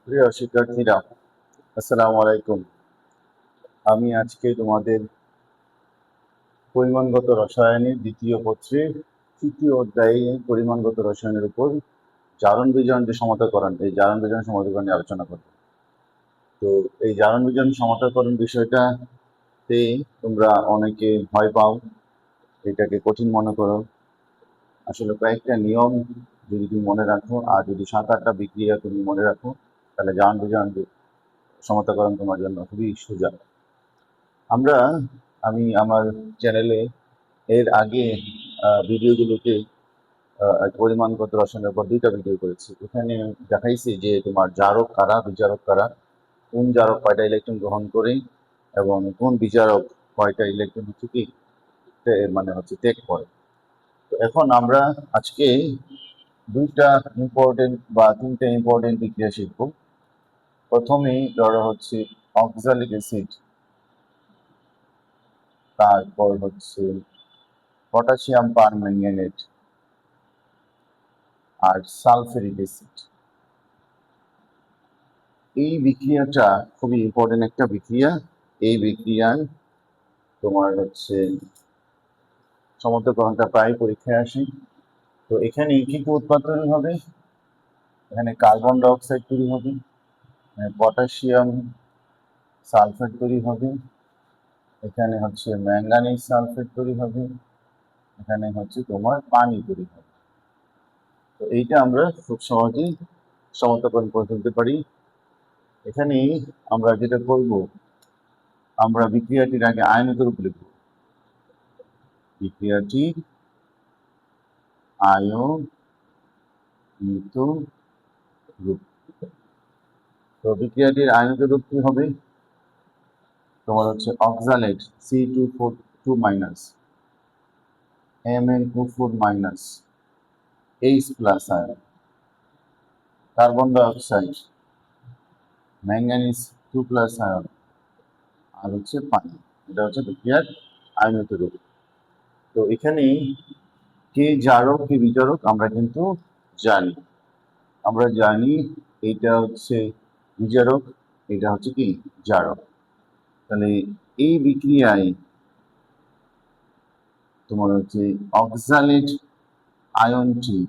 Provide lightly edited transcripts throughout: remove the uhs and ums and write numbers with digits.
প্রিয় শিক্ষার্থীরা, আসসালামু আলাইকুম। আমি আজকে তোমাদের পরিমাণগত রসায়নের দ্বিতীয় পত্রের তৃতীয় অধ্যায়ে পরিমাণগত রসায়নের উপর জারণ বিজারণ যে সমতাকরণ, এই জারণ বিজারণ সমতাকরণ নিয়ে আলোচনা করব। তো এই জারণ বিজারণ সমতাকরণ বিষয়টাতে তোমরা অনেকে ভয় পাও, এটাকে কঠিন মনে করো। আসলে কয়েকটা নিয়ম যদি তুমি মনে রাখো, আর যদি 7-8টা বিক্রিয়া তুমি মনে রাখো, তাহলে জারণ বিজারণ সমতাকরণ তোমার জন্য খুবই সোজা। আমি আমার চ্যানেলে এর আগে ভিডিওগুলোতে পরিমাণগত রসায়নের উপর 2টা ভিডিও করেছি। এখানে দেখাইছি যে তোমার জারক কারা, বিজারক কারা, কোন জারক কয়টা ইলেকট্রন গ্রহণ করে এবং কোন বিজারক কয়টা ইলেকট্রন হচ্ছে কি ত্যাগ করে। তো এখন আমরা আজকে 3টা ইম্পর্টেন্ট বিক্রিয়া শিখব। প্রথমেই ধরো হচ্ছে অক্সালিক অ্যাসিড, তারপর হচ্ছে পটাশিয়াম পারম্যাঙ্গানেট আর সালফিউরিক অ্যাসিড। এই বিক্রিয়াটা খুবই ইম্পর্টেন্ট একটা বিক্রিয়া। এই বিক্রিয়ায় তোমার হচ্ছে সমুদ্রকরণটা প্রায় পরীক্ষায় আসে। তো এখানে কি কি উৎপাদ তৈরি হবে? এখানে কার্বন ডাই অক্সাইড তৈরি হবে, পটাশিয়াম সালফেট তৈরি হবে, এখানে হচ্ছে ম্যাঙ্গানিজ সালফেট তৈরি হবে, এখানে হচ্ছে তোমার পানি তৈরি হবে। তো এইটা আমরা খুব সহজেই সমুদ্রকরণ করে ফেলতে পারি। এখানে আমরা যেটা করব, আমরা বিক্রিয়াটির আগে আয়নিক রূপ লিখব। বিক্রিয়াটির আয়নিত রূপ। তো বিক্রিয়াটির আয়নিত রূপ কি হবে? তোমার হচ্ছে oxalate C242- Mn2,4- H+ ion, carbon ডাই অক্সাইড, ম্যাঙ্গানিজ 2+ আয়ন, আর হচ্ছে পানি। এটা হচ্ছে বিক্রিয়ার আয়নিত রূপ। তো এখানে কে জারক কে বিজারক আমরা কিন্তু জানি। এটা হচ্ছে বিজারক, এটা হচ্ছে কি জারক। তাহলে এই বিক্রিয়ায় তোমার হচ্ছে অক্সালেট আয়নটি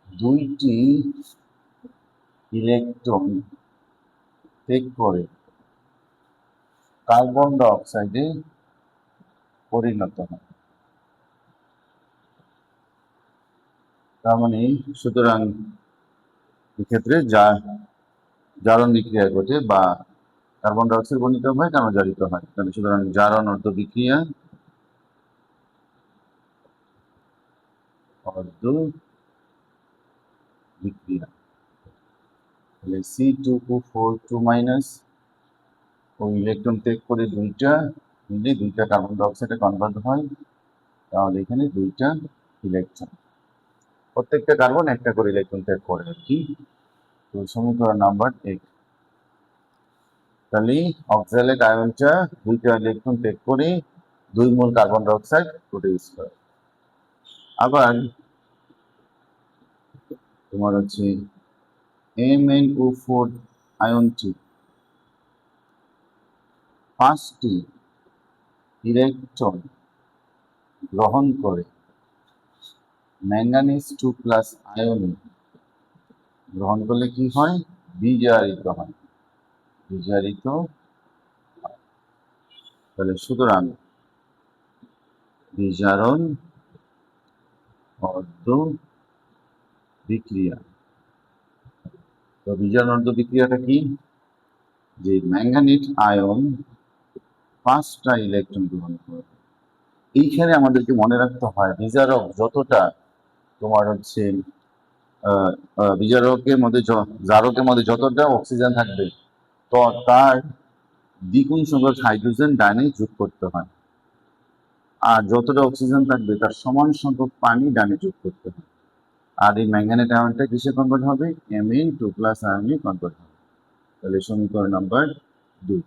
2টি ইলেকট্রন ত্যাগ করে কার্বন ডাই অক্সাইডে পরিণত হয়। তার মানে সুতরাং এক্ষেত্রে জারণ বিক্রিয়া ঘটে বা কার্বন ডাই অক্সাইড বর্ণিত হয় কেন জারিত হয়। তাহলে সুতরাং জারণ অর্ধ বিক্রিয়া, অর্ধ বিক্রিয়া। তাহলে C242- ওই ইলেকট্রন ত্যাগ করে 2টা মিলে 2টা কার্বন ডাই অক্সাইডে কনভার্ট হয়। তাহলে এখানে 2টা ইলেকট্রন, প্রত্যেকটা কার্বন একটা করে ইলেকট্রন ত্যাগ করে আর কি। তো সমীকরণ নাম্বার 1। তাহলে অক্সালেট আয়নটা 2টা ইলেকট্রন ত্যাগ করে 2 মোল কার্বন ডাই অক্সাইড প্রডিউস করে। আবার তোমার হচ্ছে MnO4 আয়নটি 5টি ইলেকট্রন গ্রহণ করে ম্যাঙ্গানিজ 2+ আয়নে গ্রহণ করলে কি হয়? বিজারিত হয়। বিজারিত। তাহলে সুতরাং বিজারণ অর্ধ বিক্রিয়া। তো বিজারণ অর্ধ বিক্রিয়াটা কি? যে ম্যাঙ্গানিজ আয়ন 5টা ইলেকট্রন গ্রহণ করবে। এইখানে আমাদেরকে মনে রাখতে হয়, বিজারক যতটা তোমার হচ্ছে জারকের মধ্যে যতটা অক্সিজেন থাকবে, তো তার দ্বিগুণ সংখ্যক হাইড্রোজেন ডাইনে যোগ করতে হয়। আর যতটা অক্সিজেন থাকবে তার সমান সংখ্যক পানি ডাইনে যোগ করতে হয়। আর এই ম্যাঙ্গানেট আয়নটা কিসে কনভার্ট হবে? Mn2+ আয়নে কনভার্ট হবে। তাহলে সমীকরণ নাম্বার 2।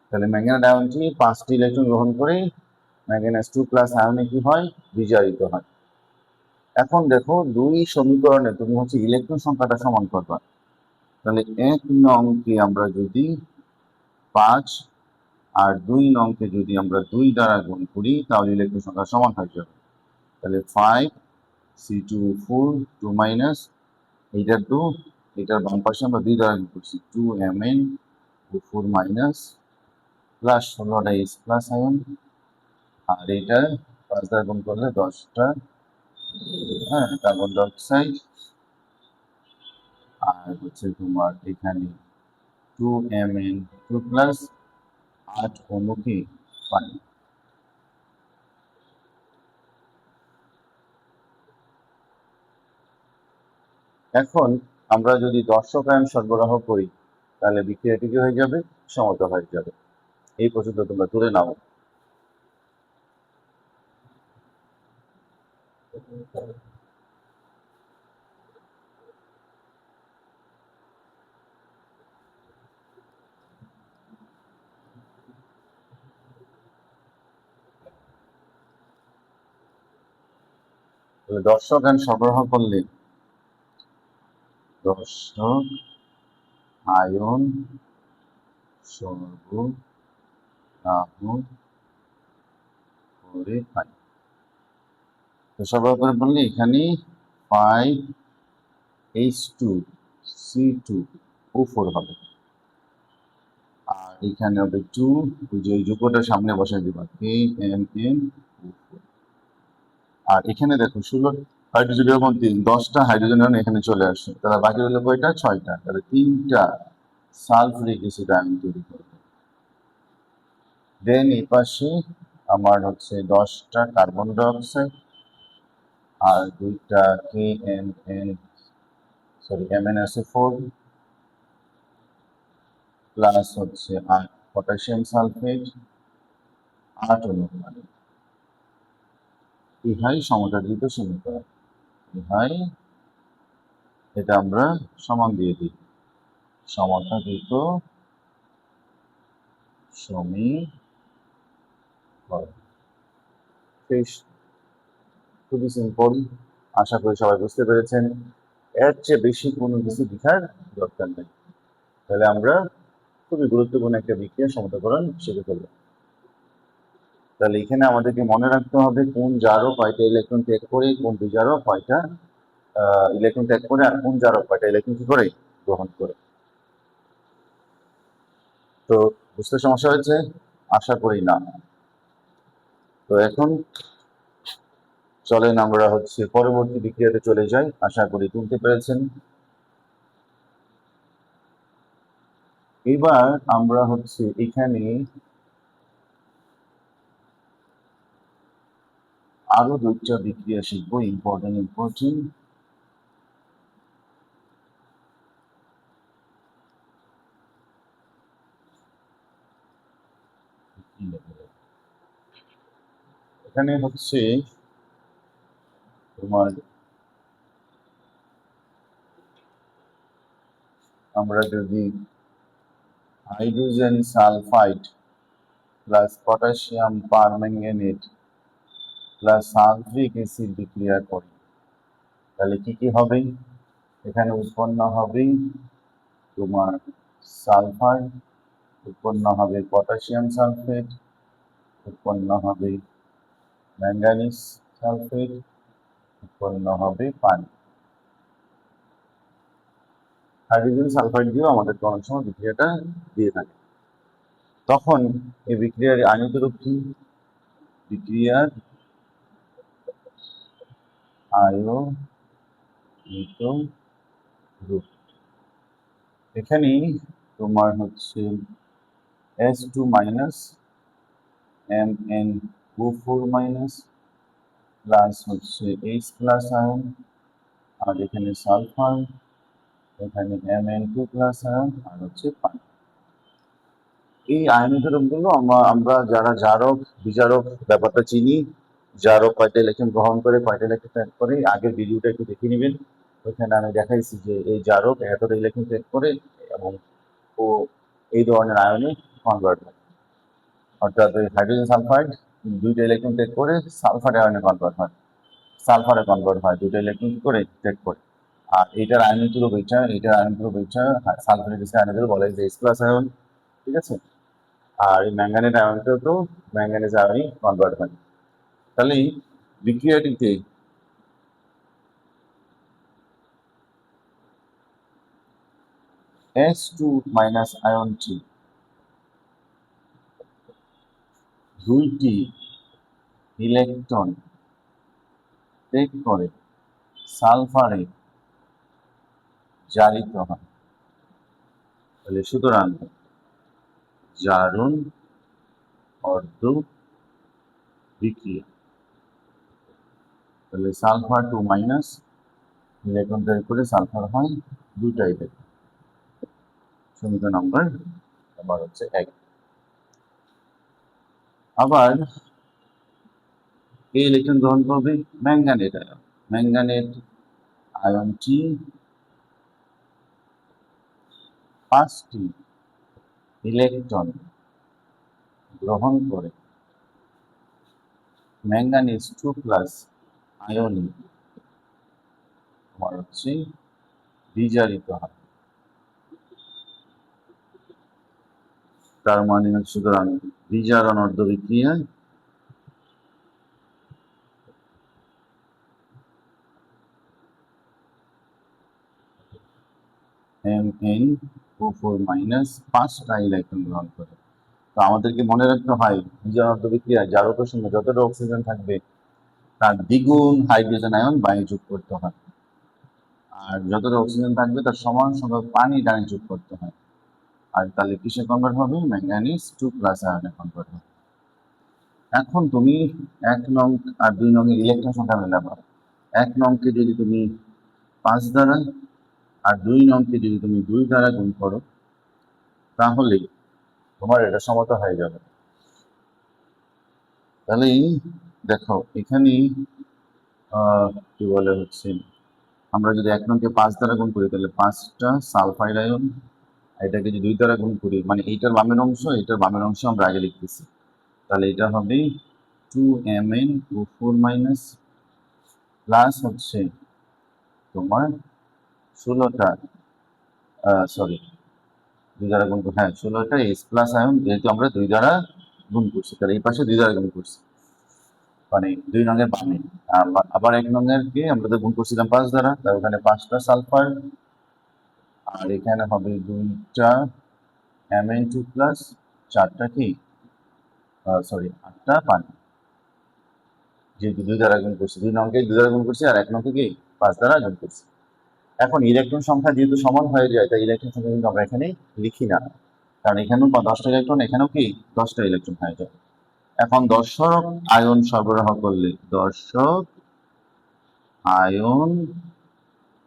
তাহলে ম্যাঙ্গানেট আয়নটি 5টি ইলেকট্রন গ্রহণ করে ম্যাঙ্গানেজ 2+ আয়নে কি হয়? বিজারিত হয়। এখন দেখো দুই সমীকরণে তুমি হচ্ছে ইলেকট্রন সংখ্যাটা সমান করবা। তাহলে 1 নংকে আমরা যদি 5 আর 2 নংকে যদি আমরা 2 দ্বারা গুণ করি তাহলে ইলেকট্রন সংখ্যা সমান হয়ে যাবে। তাহলে 5 C2O4 2 মাইনাস এইটার 2, এটার বাম পাশে আমরা 2 দ্বারা গুণ করছি 2 MnO4 মাইনাস প্লাস 16টা H প্লাস আয়ন, আর এটা 5 দ্বারা গুণ করলে 10টা কার্বন ডাইঅক্সাইড, আর হচ্ছে তোমার এখানে 2Mn2 প্লাস 8 অণুকে পানি। এখন আমরা যদি দর্শক আয়ন সরবরাহ করি তাহলে বিক্রিয়াটি কি হয়ে যাবে, সমতা হয়ে যাবে। এই পর্যন্ত তোমরা তুলে নাও। দর্শক আয়ন সরবরাহ করলে দর্শক আয়ন সরবরাহ করে পাই। তো সরবরাহ করে বললে এখানে 5H2C2O4 হবে, আর এখানে হবে 2, যে যুগটা সামনে বসাই দিবা KMnO4। আর এখানে দেখো 16 হাইড্রোজেনের মধ্যে 10টা হাইড্রোজেন আয়ন এখানে চলে আসে, তাহলে বাকি হলো কয়টা, 6টা। তাহলে 3টা সালফিউরিক অ্যাসিড আয়ন তৈরি করবে। দেন এই পাশে আমার হচ্ছে 10টা কার্বন ডাইঅক্সাইড আর 2টা MnSO4 প্লাস হচ্ছে 8 পটাশিয়াম সালফেট 8 অনুপাত। ইহাই সমতাকৃত সমীকরণ। ইহাই, এটা আমরা সমান দিয়ে দিই, সমতাকৃত সমীকরণ। খুবই সিম্পল, আশা করি সবাই বুঝতে পেরেছেন। এর চেয়ে বেশি কোনো কিছু লেখার দরকার নেই। তাহলে আমরা খুবই গুরুত্বপূর্ণ একটা বিক্রিয়া সমতাকরণ শিখে ফেলব। তাহলে এখানে আমাদেরকে মনে রাখতে হবে কোন জারক কয়টা ইলেকট্রন ত্যাগ করে, কোন বিজারক কয়টা ইলেকট্রন ত্যাগ করে, আর কোন জারক কয়টা ইলেকট্রন কি করে গ্রহণ করে। তো বুঝতে সমস্যা হয়েছে? আশা করি না। তো এখন চলেন আমরা হচ্ছে পরবর্তী বিক্রিয়াতে চলে যাই। আশা করি তুলতে পেরেছেন। এবার আমরা হচ্ছে এখানে আরো 2টা বিক্রিয়া শিখবো, ইম্পর্টেন্ট। এখানে হচ্ছে তোমার আমরা যদি hydrogen sulphide plus potassium permanganate plus সালফিক acid বিক্রিয়া করি তাহলে কি কি হবে? এখানে উৎপন্ন হবে তোমার সালফার, উৎপন্ন হবে পটাশিয়াম সালফেট, উৎপন্ন হবে ম্যাঙ্গানিজ সালফেট, উৎপন্ন হবে পানি। হাইড্রোজেন সালফাইড দিয়েও আমাদের অনেক সময় বিক্রিয়াটা দিয়ে থাকে। তখন এই বিক্রিয়ার আয়নিত রূপ কি? বিক্রিয়ার আয়নিত রূপ এখানে তোমার হচ্ছে S2 minus MnO4 minus plus হচ্ছে H প্লাস আয়ন, আর এখানে সালফার, এখানে Mn2 প্লাস আয়ন, আর হচ্ছে পানি। এই আয়নিত রূপগুলো আমরা যারা জারক বিজারক ব্যাপারটা চিনি, জারক কয়টা ইলেকট্রন গ্রহণ করে কয়টা ইলেকট্রন ত্যাগ করে, আগের ভিডিওটা একটু দেখে নেবেন। ওইখানে আমি দেখাইছি যে এই জারক এতটা ইলেকট্রন ত্যাগ করে এবং ও এই ধরনের আয়নে কনভার্ট হয়। অর্থাৎ ওই হাইড্রোজেন সালফাইড 2টা ইলেকট্রন ত্যাগ করে সালফার আয়নে কনভার্ট হয়। সালফারে কনভার্ট হয়, দুটো ইলেকট্রন কি করে টেক করে। আর এইটার আয়নিক গ্রুপ এটা, এটার আয়নিক গ্রুপ এটা, সালফারিক অ্যাসিড আয়নিক গ্রুপ বলে যে H+ আয়ন, ঠিক আছে। আর এই ম্যাঙ্গানেট আয়নটাও তো ম্যাঙ্গানিজ আয়নে কনভার্ট হয়। তাহলে এই বিক্রিয়াটিতে H2- আয়নটি দুইটি ইলেকট্রন টেক করে সালফারে জারিত হয়। তাহলে সুতরাং জারণ অর্ধ বিক্রিয়া। তাহলে সালফার 2- ইলেকট্রন তৈরি করে সালফার হয় দুইটা ইলেকট্রন। সমীকরণ নম্বর হচ্ছে 1। আবার এই ইলেকট্রন গ্রহণ করবে ম্যাঙ্গানেট আয়ন। ম্যাঙ্গানেট আয়নটি 5টি ইলেকট্রন গ্রহণ করে ম্যাঙ্গানিজ 2+ আয়নে তোমার হচ্ছে বিজারিত হয়। তার মানে সুতরাং বিজারণ অর্ধ বিক্রিয়া Mn2 4- 5টা ইলেকট্রন গ্রহণ করে। তো আমাদেরকে মনে রাখতে হয় বিজারণ অর্ধ বিক্রিয়া জারকের সঙ্গে যতটা অক্সিজেন থাকবে তার দ্বিগুণ হাইড্রোজেন আয়ন বায়ু যোগ করতে হয়, আর যতটা অক্সিজেন থাকবে তার সমান সংখ্যক পানি ডানে যোগ করতে হয়। আর তাহলে কিসে কনভার্ট হবে? ম্যাঙ্গানিজ 2+ আয়নে কনভার্ট হবে। এখন তুমি 1 নং আর 2 নং এর ইলেকট্রন সংখ্যা মেলাবা। 1 নংকে যদি তুমি 5 দ্বারা আর 2 নংকে যদি তুমি 2 দ্বারা গুণ করো তাহলে তোমার এটা সমতা হয়ে যাবে। তাহলে দেখো এখানে কি বলে হচ্ছে, আমরা যদি 1 নংকে 5 দ্বারা গুণ করি তাহলে 5টা সালফাইড আয়ন, এটাকে যদি 2 দ্বারা গুণ করি মানে এইটার বামের অংশ এটার বামের অংশ আমরা আগে লিখতেছি, তাহলে এটা হবে 2Mn2 4- প্লাস হচ্ছে তোমার 16টা সরি 2 দ্বারা গুণ হ্যাঁ 16টা H+ আয়ন, যেহেতু আমরা 2 দ্বারা গুণ করছি তাহলে এই পাশে 2 দ্বারা গুণ করছি মানে 2 নংয়ের বামে। আবার 1 নংয়ের কে আমরা তো গুণ করছিলাম 5 দ্বারা, তার ওখানে 5টা সালফার, আর এখানে হবে 2টা Mn2+, 4টা কি সরি 8টা পানি, যেহেতু 2 দ্বারা গুণ করছি, 2 নংকে 2 দ্বারা গুণ করছি আর 1 নংকে কি 5 দ্বারা গুণ করছি। এখন ইলেকট্রন সংখ্যা যেহেতু সমান হয়ে যায় তাই ইলেকট্রন সংখ্যা কিন্তু আমরা এখানে লিখি না, কারণ এখানেও 10টা ইলেকট্রন এখানেও কি 10টা ইলেকট্রন হয়ে যায়। এখন দর্শক আয়ন সরবরাহ করলে, দর্শক আয়ন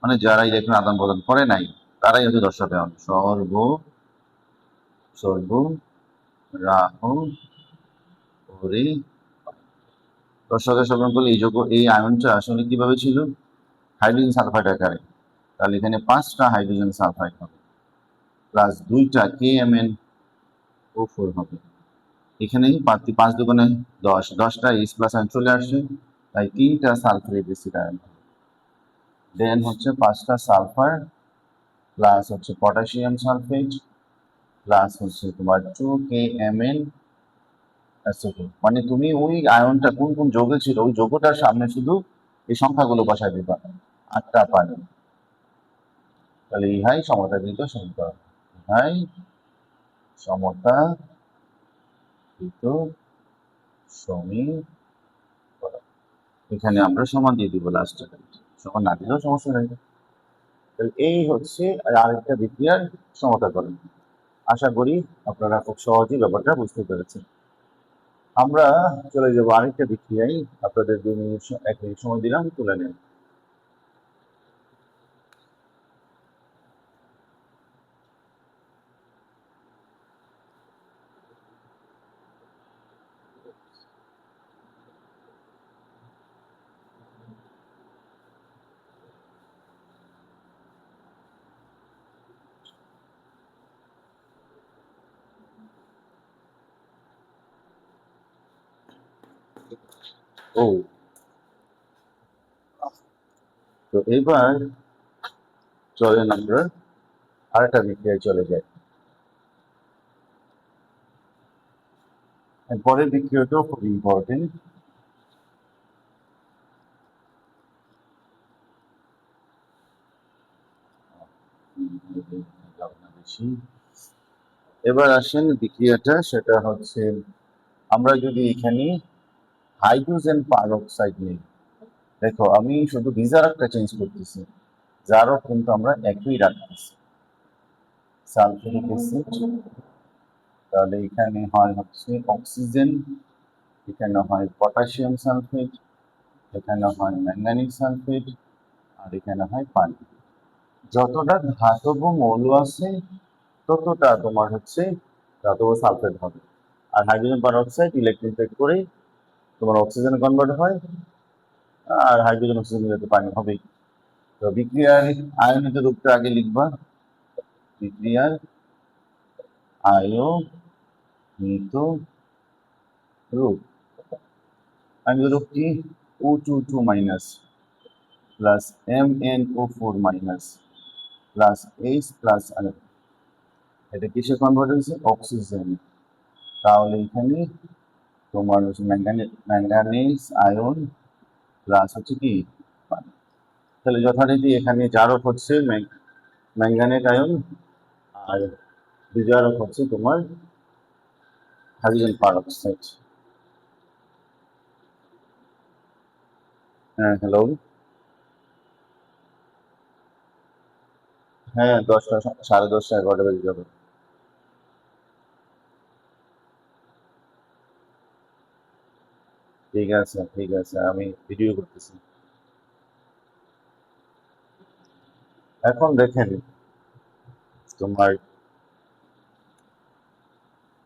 মানে যারা ইলেকট্রন আদান প্রদান করে নাই তারাই হচ্ছে দর্শক আয়ন। সরবরাহ করে দর্শকের সরবরাহ করলে এই আয়নটা আসলে কিভাবে ছিল? হাইড্রোজেন সালফাইড আকারে। তাহলে এখানে 5টা হাইড্রোজেন সালফাইড হবে প্লাস 2টা KMnO4 হবে। এখানে 5 দুগুণে 10, 10টা H+ আয়ন চলে আসছে, তাই 3টা সালফারিক অ্যাসিড আয়ন। দেন হচ্ছে 5টা সালফার প্লাস হচ্ছে পটাশিয়াম সালফেট প্লাস হচ্ছে তোমার 2KMnSO4। মানে তুমি ওই আয়নটা কোন কোন যৌগে ছিল ওই যৌগটার সামনে শুধু এই সংখ্যাগুলো বসায় দিবা, 8টা পানি। তাহলে ইহাই সমতাকৃত সমীকরণ, ইহাই সমতাকৃত সমীকরণ। এখানে আমরা সমান দিয়ে দিব লাস্টে, সমান না দিলেও সমস্যা নেই। তাহলে এই হচ্ছে আরেকটা বিক্রিয়ার সমতাকরণ। আশা করি আপনারা খুব সহজেই ব্যাপারটা বুঝতে পেরেছেন। আমরা চলে যাব আরেকটা বিক্রিয়ায়, আপনাদের 2 মিনিট 1 মিনিট সময় দিলাম, তুলে নেন। ও তো এবার চলেন আমরা আরেকটা বিক্রিয়ায় চলে যাই। পরের বিক্রিয়াটাও খুব ইম্পর্টেন্ট। বেশি। এবার আসেন বিক্রিয়াটা, সেটা হচ্ছে আমরা যদি এখানে হাইড্রোজেন পারঅক্সাইড নিই, দেখো আমি শুধু বিজারকটা চেঞ্জ করতেছি, জারক কিন্তু আমরা একই রাখতেছি, সালফিউরিক অ্যাসিড। তাহলে এখানে হয় হচ্ছে অক্সিজেন, এখানে হয় পটাশিয়াম সালফেট, এখানে হয় ম্যাঙ্গানিজ সালফেট, আর এখানে হয় পানি। যতটা ধাতব মৌল আছে ততটা তোমার হচ্ছে ধাতব সালফেট হবে। আর হাইড্রোজেন পারঅক্সাইড ইলেকট্রন ত্যাগ করে তোমার অক্সিজেনে কনভার্ট হয়, আর হাইড্রোজেন অক্সিজেন মিলে তো পানি হবেই। তো বিক্রিয়ার আয়নিত রূপটা আগে লিখবা, বিক্রিয়ার আয়নিত রূপ। আয়নিত রূপ কি? O22 minus plus MnO4 minus plus H plus ion. এটা কিসে কনভার্ট হয়েছে? অক্সিজেন। তাহলে এখানে তোমার হচ্ছে ম্যাঙ্গানিজ আয়ন প্লাস হচ্ছে কি পানি। তাহলে যথারীতি এখানে জারক হচ্ছে ম্যাঙ্গানেট আয়ন, আর বিজারক হচ্ছে তোমার হাইড্রোজেন পারঅক্সাইড। হ্যাঁ, হ্যালো। হ্যাঁ, 10টা, 10:30, 11টা বেজে যাবে। ঠিক আছে, ঠিক আছে, আমি ভিডিও করতেছি। এখন দেখেন তোমার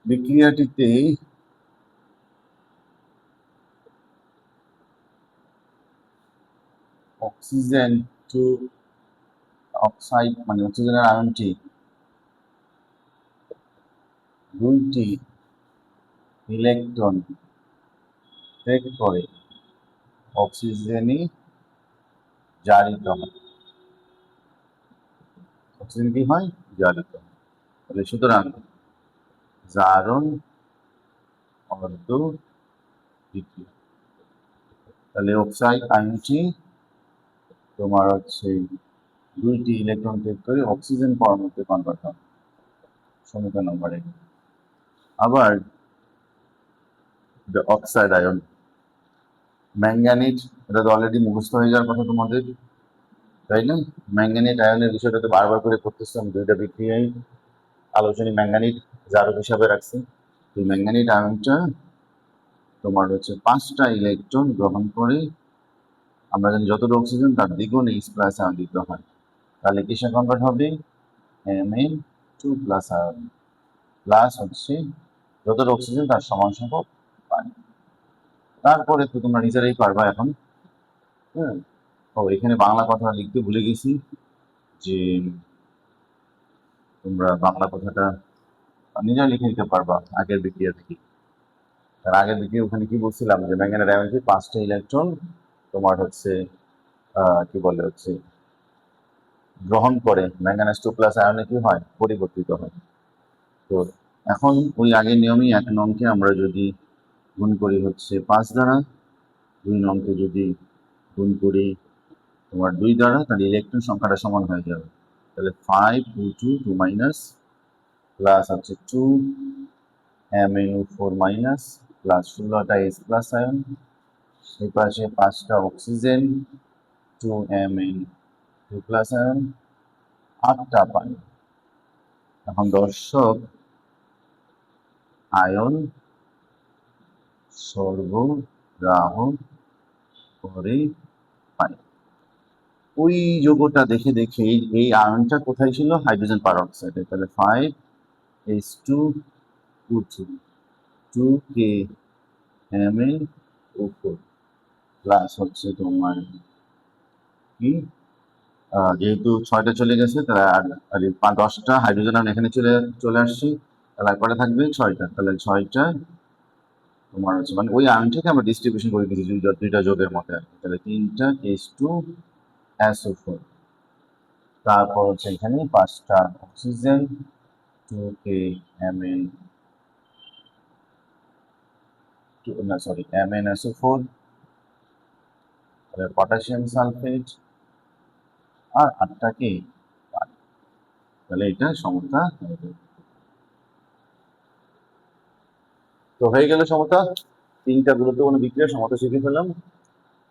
বিক্রিয়াটিতে অক্সিজেন টু অক্সাইড মানে অক্সিজেনের আয়নটি দুইটি ইলেকট্রন ত্যাগ করে অক্সিজেনই জারিত হয়। অক্সিজেন কি হয়? জারিত হয়। তাহলে সুতরাং জারণ অর্ধ বিক্রিয়া। তাহলে অক্সাইড আয়নটি তোমার হচ্ছে দুইটি ইলেকট্রন ত্যাগ করে অক্সিজেন পরমাণুতে কনভার্ট হয়, সমীকরণ নম্বর 1। আবার অক্সাইড আয়ন ম্যাঙ্গানিজ, এটা তো অলরেডি মুখস্থ হয়ে যাওয়ার কথা তোমাদের, তাই না? ম্যাঙ্গানিজ আয়নের বিষয়টা তো বারবার করে করতেছি, আমি দুইটা বিক্রিয়ায় আলোচনায় ম্যাঙ্গানিজ জারক হিসাবে রাখছি। এই ম্যাঙ্গানিজ আয়নটা তোমার হচ্ছে 5টা ইলেকট্রন গ্রহণ করে, আমরা জানি যতটা অক্সিজেন তার দ্বিগুণ H প্লাস আয়ন দিতে হয়। তাহলে কিসে কনভার্ট হবে? Mn2 প্লাস আয়ন প্লাস হচ্ছে যতটা অক্সিজেন তার সমান সংখ্যক পানি। তারপরে তো তোমরা নিজেরাই পারবা এখন। হ্যাঁ, ও এখানে বাংলা কথা লিখতে ভুলে গেছি, যে তোমরা বাংলা কথাটা নিজেরা লিখে নিতে পারবা আগের বিক্রিয়া থেকে। তার আগের বিক্রিয়া ওখানে কি বলছিলাম, যে ম্যাঙ্গানেট আয়নকে 5টা ইলেকট্রন তোমার হচ্ছে কি বলে হচ্ছে গ্রহণ করে ম্যাঙ্গানেজ 2 প্লাস আয়নে কি হয়? পরিবর্তিত হয়। তো এখন ওই আগের নিয়মেই 1 নংকে আমরা যদি গুণ করি হচ্ছে 5 দ্বারা, 2 নংকে যদি গুণ করি তোমার 2 দ্বারা, তাহলে ইলেকট্রন সংখ্যাটা সমান হয়ে যাবে। তাহলে 5O2 2 মাইনাস প্লাস হচ্ছে 2 MnO4 মাইনাস প্লাস 16টা H প্লাস আয়ন, সেই পাশে 5টা অক্সিজেন 2 Mn2 প্লাস আয়ন, 8টা পানি। এখন দর্শক আয়ন সরবরাহ করে পানি। ওই যৌগটা দেখে দেখে এই আয়নটা কোথায় ছিল? হাইড্রোজেন পারঅক্সাইডে। তাহলে 5H2O2 2K MnO4 প্লাস হচ্ছে তোমার কি, যেহেতু 6টা চলে গেছে, তাহলে আর 10টা হাইড্রোজেন আয়ন এখানে চলে চলে আসছে, তাহলে আর কটা থাকবে? 6টা। তাহলে 6টা তোমার হচ্ছে মানে ওই আয়নটাকে আমরা ডিস্ট্রিবিউশন করে দিয়েছি দুইটা যোগের মধ্যে আর কি। তাহলে 3টা H2 SO4, তারপর হচ্ছে এখানে 5টা oxygen, 2K Mn, MnSO4, potassium sulphate, আর 8টা কি পানি। তাহলে এটা সমতা হয়ে গেল। তো হয়ে গেল সমতা। 3টা গুরুত্বপূর্ণ বিক্রিয়া সমতা শিখে ফেললাম।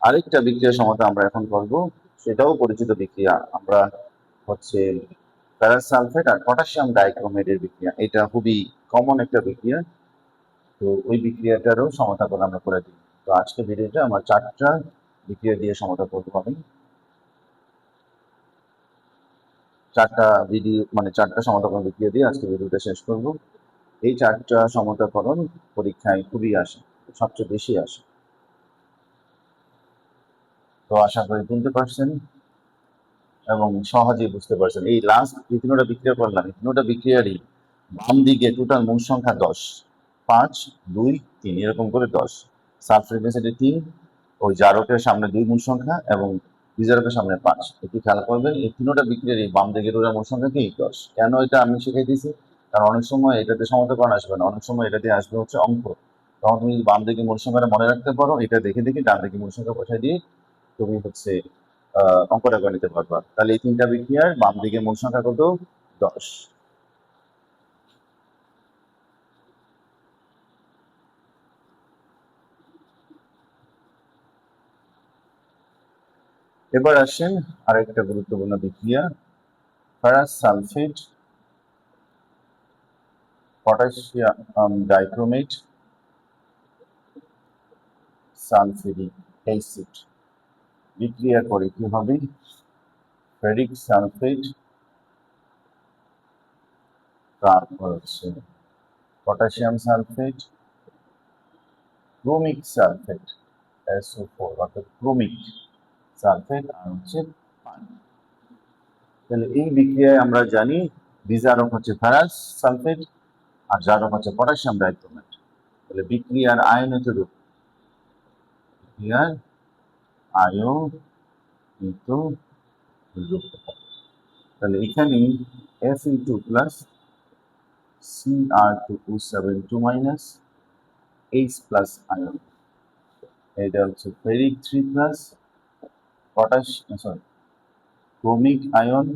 আরেকটা বিক্রিয়া সমতা আমরা এখন করব, সেটাও পরিচিত বিক্রিয়া। আমরা হচ্ছে ফেরাস সালফেট আর পটাশিয়াম ডাইক্রোমেটের বিক্রিয়া। এটা খুবই কমন একটা বিক্রিয়া। তো ওই বিক্রিয়াটারও সমতা করে আমরা করে দিই। তো আজকে ভিডিওটা আমার 4টা বিক্রিয়া দিয়ে সমতা করবো আমি। 4টা ভিডিও মানে 4টা সমতাকরণ বিক্রিয়া দিয়ে আজকে ভিডিওটা শেষ করব। এই 4টা সমতাকরণ পরীক্ষায় খুবই আসে, সবচেয়ে বেশি আসে। তো আশা করি তুলতে পারছেন এবং সহজেই বুঝতে পারছেন। এই লাস্ট যে 3টা বিক্রিয়া করলাম, এই 3টা বিক্রিয়ারই বাম দিকে টোটাল মোল সংখ্যা 10, 5, 2, 3 এরকম করে 10। সালফারিক অ্যাসিডে 3, ওই জারকের সামনে 2 মূল সংখ্যা এবং বিজারকের সামনে 5। একটু খেয়াল করবেন, এই 3টা বিক্রিয়ারই বাম দিকে টোটাল মোল সংখ্যা কি 10। কেন এটা আমি শিখাই দিয়েছি? কারণ অনেক সময় এটাতে সমতাকরণ আসবে না, অনেক সময় এটা দিয়ে আসবে হচ্ছে অঙ্ক। তখন তুমি বাম দিকে মূল সংখ্যাটা মনে রাখতে পারো, এটা দেখে দেখে ডান দিকে মূল সংখ্যা বসাই দিয়ে তুমি হচ্ছে অঙ্কটা করে নিতে পারবা। তাহলে এই 3টা বিক্রিয়ার বাম দিকে মূল সংখ্যা কত? 10। এবার আসেন আরেকটা গুরুত্বপূর্ণ বিক্রিয়া, ferrous sulphate, potassium dichromate, sulphuric acid বিক্রিয়া করে কি হবে? ফেরিক সালফেট, তারপর হচ্ছে potassium sulphate, chromic sulphate SO4, অর্থাৎ ক্রোমিক সালফেট, আর হচ্ছে পানি। তাহলে এই বিক্রিয়ায় আমরা জানি বিজারক হচ্ছে ফেরাস সালফেট আর জারক হচ্ছে পটাশিয়াম ডাইক্রোমেট। তাহলে বিক্রিয়ার আয়নিত রূপ, বিক্রিয়ার আয়নিত রূপ, তাহলে এখানে Fe2 plus Cr2O7 2 minus H plus ion, এটা হচ্ছে ferric 3 plus chromic ion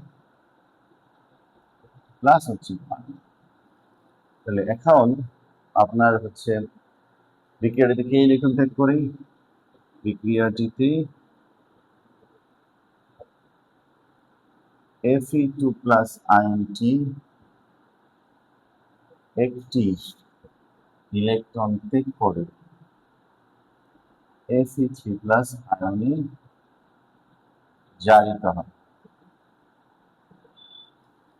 plus হচ্ছে পানি। তাহলে এখন আপনার হচ্ছে বিক্রিয়াটিতে কে ইলেকট্রন ত্যাগ করে? বিক্রিয়াটিতে Fe2 প্লাস আয়নটি একটি ইলেকট্রন ত্যাগ করে Fe3 প্লাস আয়নে জারিত হয়।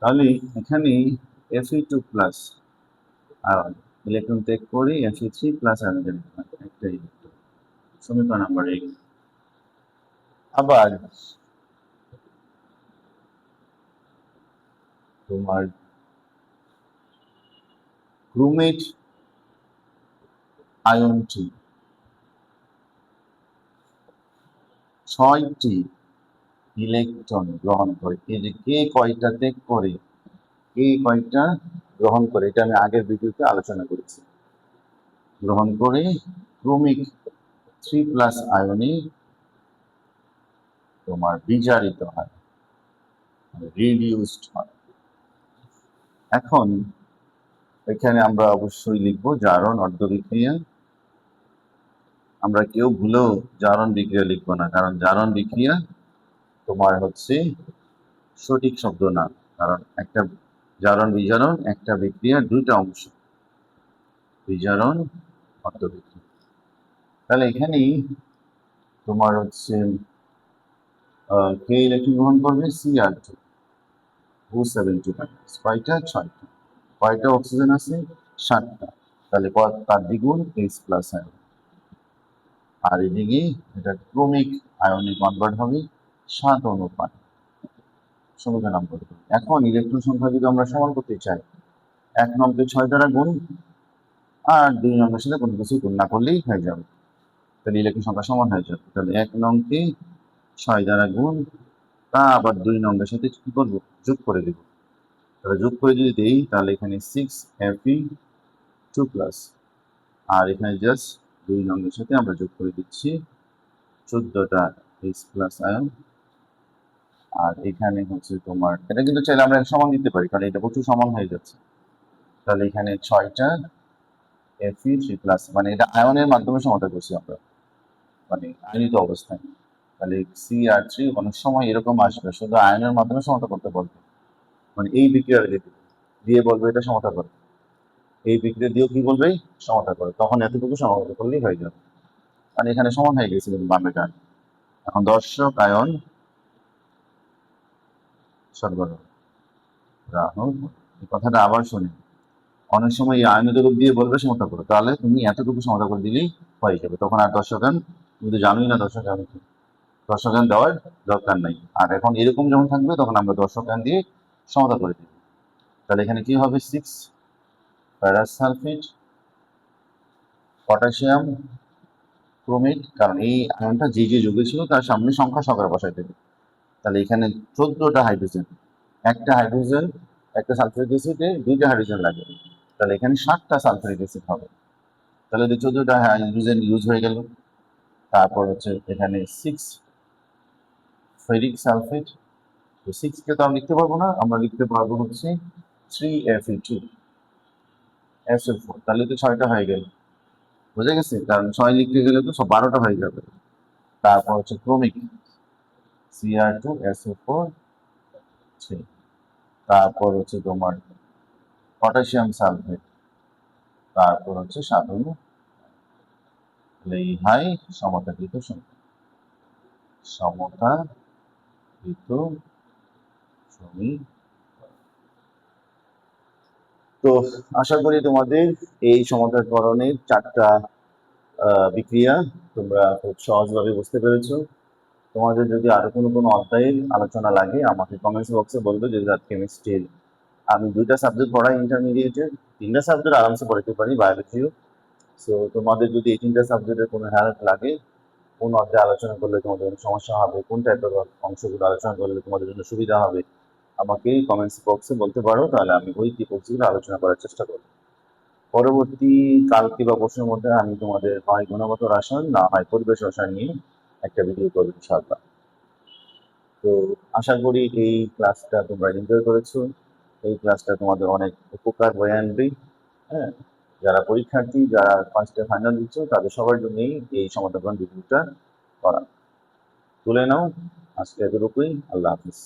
তাহলে এখানে Fe2 প্লাস আয়ন ইলেকট্রন ত্যাগ করে Fe3 প্লাস আয়নে জারিত হয়, একটা ইলেকট্রন। সমীকরণ নাম্বার 1। আবার তোমার ক্রোমেট আয়নটি 6টি ইলেকট্রন গ্রহণ করে। এই যে কে কয়টা ত্যাগ করে, কে কয়টা গ্রহণ করে, এটা আমি আগের ভিডিওতে আলোচনা করেছি। গ্রহণ করে ক্রোমিক 3 প্লাস আয়নে তোমার বিজারিত হয়, রিডিউসড হয়। এখন এখানে আমরা অবশ্যই লিখবো জারণ অর্ধ বিক্রিয়া। আমরা কেউ ভুলেও জারণ বিক্রিয়া লিখবো না, কারণ জারণ বিক্রিয়া তোমার হচ্ছে সঠিক শব্দ না। কারণ একটা জারণ বিজারণ একটা বিক্রিয়ার 2টা অংশ, বিজারণ অর্ধ বিক্রিয়া। তাহলে এখানেই তোমার হচ্ছে কে ইলেকট্রন গ্রহণ করবে? Cr2O7 2 মাইনাস কয়টা? 6টা। কয়টা অক্সিজেন আছে? 7টা। তাহলে তার দ্বিগুণ H প্লাস আয়ন, আর এদিকে এটা ক্রোমিক আয়নে কনভার্ট হবে 7 অনুপাত। সমীকরণ নাম্বার 2। এখন ইলেকট্রন সংখ্যা যদি আমরা সমান করতে চাই, 1 নংকে 6 দ্বারা গুণ আর 2 নংয়ের সাথে কোনো কিছু গুণ না করলেই হয়ে যাবে। তাহলে ইলেকট্রন সংখ্যা সমান হয়ে যাবে। তাহলে 1 নংকে 6 দ্বারা গুণ তা আবার 2 নং সাথে কি করবো, যোগ করে দেবো। তাহলে যোগ করে যদি দেই তাহলে এখানে 6Fe2+, আর এখানে জাস্ট 2 নং সাথে আমরা যোগ করে দিচ্ছি 14টা H+ আয়ন। আর এখানে হচ্ছে তোমার, এটা কিন্তু চাইলে আমরা সমান দিতে পারি, কারণ এটা প্রচুর সমান হয়ে যাচ্ছে। তাহলে এখানে 6টা Fe3+, মানে এটা আয়নের মাধ্যমে সমতা করছি আমরা, মানে আয়নিত অবস্থায়। তাহলে Cr3 অনেক সময় এরকম আসবে, শুধু আয়নের মাধ্যমে সমতা করতে বলবে, মানে এই বিক্রিয়াটা দিয়ে বলবে এটা সমতা করে, এই বিক্রিয়া দিয়েও কি বলবে সমতা করে, তখন এতটুকু সমতা করলেই হয়ে যাবে। মানে এখানে সমান হয়ে গেছে কিন্তু বামে ডান। এখন দর্শক আয়ন সরবরাহ রাহুল, এই কথাটা আবার শুনি। অনেক সময় এই আয়নিত দিয়ে বলবে সমতা করো, তাহলে তুমি এতটুকু সমতা করে দিলেই হয়ে যাবে, তখন আর দর্শকান, তুমি তো জানোই না দর্শকান কি, দর্শকান দেওয়ার দরকার নাই। আর এখন এরকম যখন থাকবে তখন আমরা দর্শকান দিয়ে সমতা করে দিই। তাহলে এখানে কি হবে, 6 প্যারাসালফেট পটাশিয়াম ক্রোমেট, কারণ এই আয়নটা যে যে যুগে ছিল তার সামনে সংখ্যা সহকারে বসাই দেবে। তাহলে এখানে 14টা হাইড্রোজেন, একটা হাইড্রোজেন, একটা সালফারিক অ্যাসিডে 2টা হাইড্রোজেন লাগে, তাহলে এখানে 7টা সালফারিক অ্যাসিড হবে। তাহলে 14টা হাইড্রোজেন ইউজ হয়ে গেল। তারপর হচ্ছে এখানে 6 ফেরিক সালফেট, তো 6 কে তো আমরা লিখতে পারবো না, আমরা লিখতে পারবো হচ্ছে 3Fe2SO4, তাহলে তো 6টা হয়ে গেল, বুঝে গেছে, কারণ 6 লিখতে গেলে তো সব 12টা হয়ে যাবে। তারপর হচ্ছে ক্রোমিক Cr2SO4, তারপর হচ্ছে তোমার পটাশিয়াম সালফেট, তারপর হচ্ছে সাধারণ হাই সমতাকৃত সমতাকৃত সমীকরণ। তো আশা করি তোমাদের এই সমতাকরণের 4টা বিক্রিয়া তোমরা খুব সহজভাবে বুঝতে পেরেছো। তোমাদের যদি আরো কোনো অধ্যায়ের আলোচনা লাগে আমাকে কমেন্টস বক্সে বলবে, যে কেমিস্ট্রির আমি 2টা সাবজেক্ট পড়াই ইন্টারমিডিয়েটের, 3টা সাবজেক্ট আরামসে পড়াতে পারি, বায়োলজিও। সো তোমাদের যদি এই 3টা সাবজেক্টের কোনো হেল্প লাগে, কোন অধ্যায়ে আলোচনা করলে তোমাদের জন্য সমস্যা হবে, কোন টাইপের অংশগুলো আলোচনা করলে তোমাদের জন্য সুবিধা হবে, আমাকে কমেন্টস বক্সে বলতে পারো, তাহলে আমি ওই টপিকসগুলো আলোচনা করার চেষ্টা করব। পরবর্তী কালকে বা পরশুর মধ্যে আমি তোমাদের হয় গুণগত রসায়ন, না হয় পরিবেশ রসায়ন নিয়ে একটা ভিডিও করবো ইনশাআল্লাহ। তো আশা করি এই ক্লাসটা তোমরা এনজয় করেছো, এই ক্লাসটা তোমাদের অনেক উপকার বয়ে আনবে। হ্যাঁ, যারা পরীক্ষার্থী, যারা ফার্স্টে ফাইনাল দিচ্ছ, তাদের সবার জন্যই এই সমাধান ভিডিওটা করা। তুলে নাও, আজকে এতটুকুই, আল্লাহ হাফিজ।